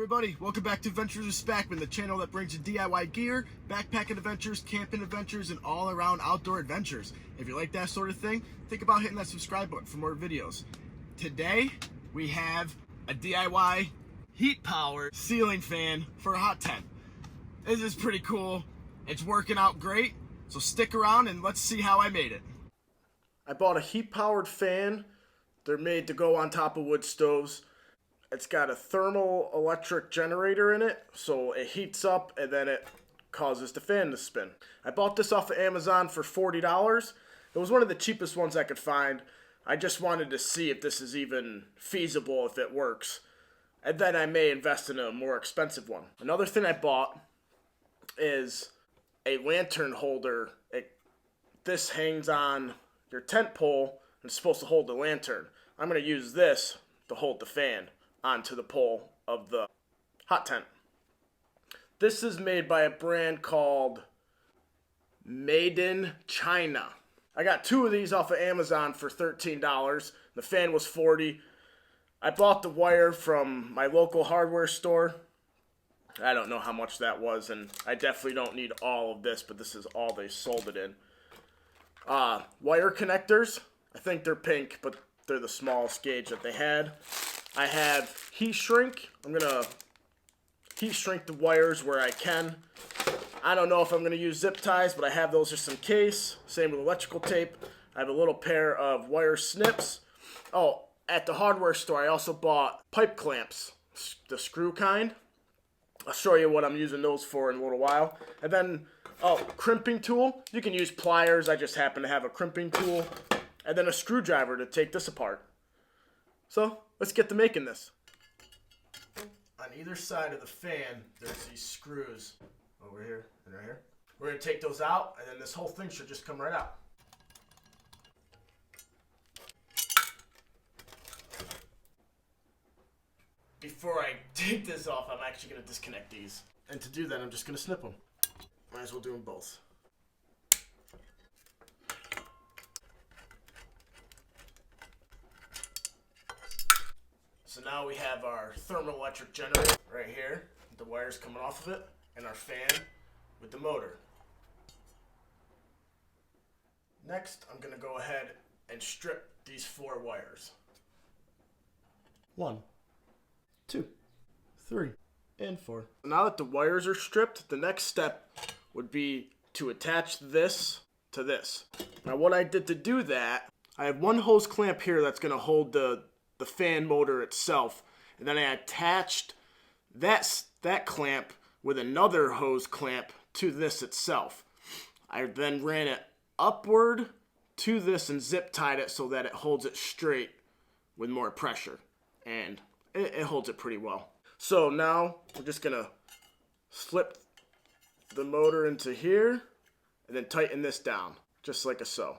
everybody, welcome back to Adventures with Spackman, the channel that brings you DIY gear, backpacking adventures, camping adventures, and all-around outdoor adventures. If you like that sort of thing, think about hitting that subscribe button for more videos. Today, we have a DIY heat-powered ceiling fan for a hot tent. This is pretty cool. It's working out great, so stick around and let's see how I made it. I bought a heat-powered fan. They're made to go on top of wood stoves. It's got a thermal electric generator in it, so it heats up and then it causes the fan to spin. I bought this off of Amazon for $40. It was one of the cheapest ones I could find. I just wanted to see if this is even feasible, if it works. And then I may invest in a more expensive one. Another thing I bought is a lantern holder. This hangs on your tent pole and it's supposed to hold the lantern. I'm going to use this to hold the fan onto the pole of the hot tent. This is made by a brand called Made in China. I got two of these off of Amazon for $13. The fan was $40. I bought the wire from my local hardware store. I don't know how much that was, and I definitely don't need all of this, but this is all they sold it in. Wire connectors. I think they're pink, but they're the smallest gauge that they had. I have heat shrink. I'm going to heat shrink the wires where I can. I don't know if I'm going to use zip ties, but I have those just in case. Same with electrical tape. I have a little pair of wire snips. Oh, at the hardware store, I also bought pipe clamps, the screw kind. I'll show you what I'm using those for in a little while. And then, crimping tool. You can use pliers. I just happen to have a crimping tool. And then a screwdriver to take this apart. So, let's get to making this. On either side of the fan, there's these screws over here and right here. We're going to take those out, and then this whole thing should just come right out. Before I take this off, I'm actually going to disconnect these. And to do that, I'm just going to snip them. Might as well do them both. So now we have our thermoelectric generator right here, with the wires coming off of it, and our fan with the motor. Next, I'm going to go ahead and strip these 4 wires. 1, 2, 3, and 4. Now that the wires are stripped, the next step would be to attach this to this. Now what I did to do that, I have one hose clamp here that's going to hold the fan motor itself, and then I attached that clamp with another hose clamp to this itself. I then ran it upward to this and zip tied it so that it holds it straight with more pressure, and it holds it pretty well. So now we're just gonna slip the motor into here and then tighten this down just like a so.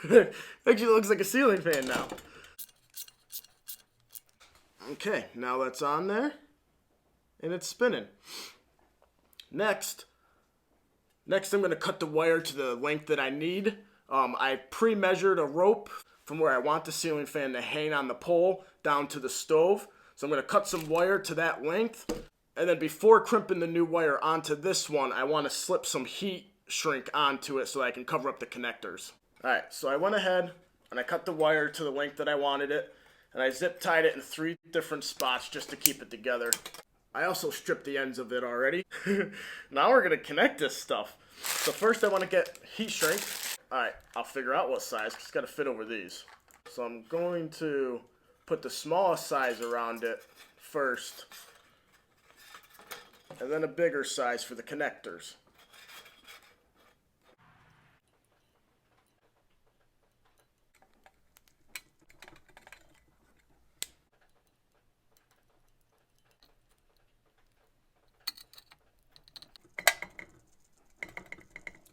Actually looks like a ceiling fan now. Okay, now that's on there, and it's spinning. Next I'm going to cut the wire to the length that I need. I pre-measured a rope from where I want the ceiling fan to hang on the pole down to the stove. So I'm going to cut some wire to that length, and then before crimping the new wire onto this one, I want to slip some heat shrink onto it so I can cover up the connectors. Alright, so I went ahead and I cut the wire to the length that I wanted it. And I zip tied it in 3 different spots just to keep it together. I also stripped the ends of it already. Now we're going to connect this stuff. So first I want to get heat shrink. Alright, I'll figure out what size, because it's got to fit over these. So I'm going to put the smallest size around it first. And then a bigger size for the connectors.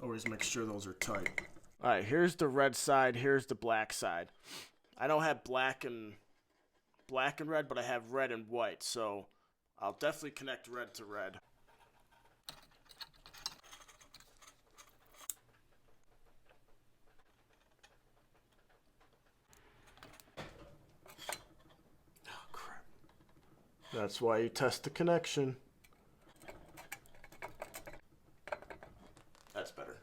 Always make sure those are tight. Alright, here's the red side, here's the black side. I don't have black and red, but I have red and white, so I'll definitely connect red to red. Oh crap. That's why you test the connection. That's better.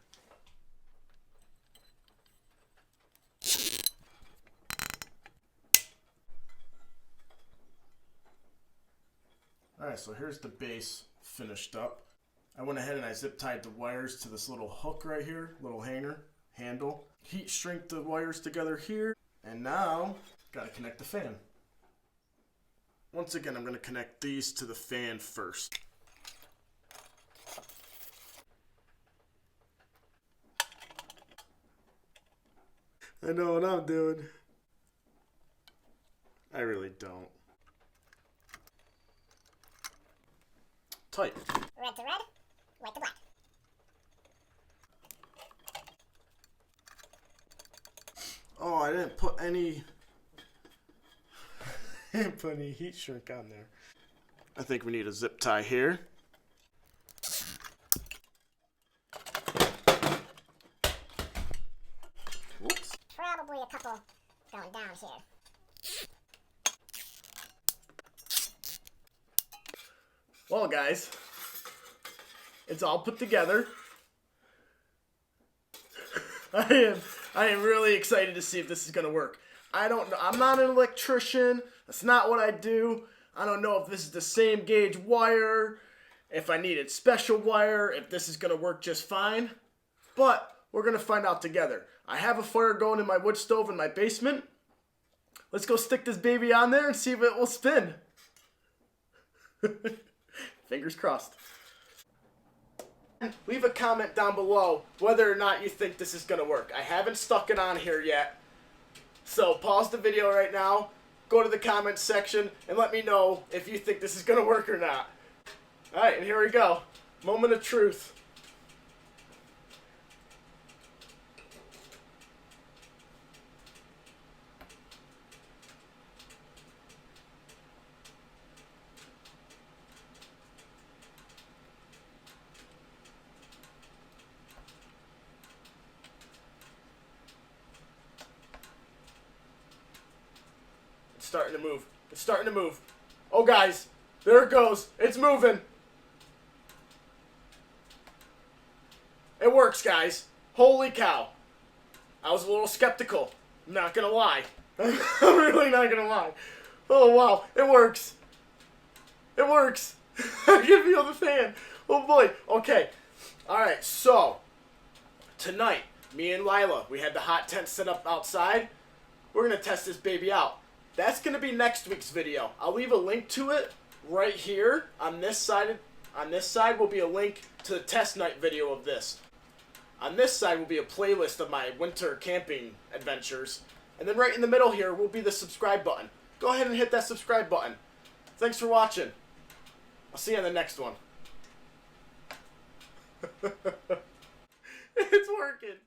Alright, so here's the base finished up. I went ahead and I zip tied the wires to this little hook right here, little hanger, handle. Heat shrink the wires together here, and now gotta connect the fan. Once again, I'm going to connect these to the fan first. I know what I'm doing. I really don't. Tight. Red to red, white to black. Oh, I didn't put any heat shrink on there. I think we need a zip tie here. Whoops. Probably a couple going down here. Well, guys, it's all put together. I am really excited to see if this is gonna work. I'm not an electrician. That's not what I do. I don't know if this is the same gauge wire, if I needed special wire, if this is gonna work just fine. But we're gonna find out together. I have a fire going in my wood stove in my basement. Let's go stick this baby on there and see if it will spin. Fingers crossed. Leave a comment down below whether or not you think this is gonna work. I haven't stuck it on here yet. So pause the video right now, go to the comments section, and let me know if you think this is going to work or not. Alright, and here we go. Moment of truth. It's starting to move. It's starting to move. Oh, guys. There it goes. It's moving. It works, guys. Holy cow. I was a little skeptical. I'm not going to lie. I'm really not going to lie. Oh, wow. It works. It works. I can feel the fan. Oh, boy. Okay. All right. So, tonight, me and Lila, we had the hot tent set up outside. We're going to test this baby out. That's going to be next week's video. I'll leave a link to it right here. On this side will be a link to the test night video of this. On this side will be a playlist of my winter camping adventures. And then right in the middle here will be the subscribe button. Go ahead and hit that subscribe button. Thanks for watching. I'll see you on the next one. It's working.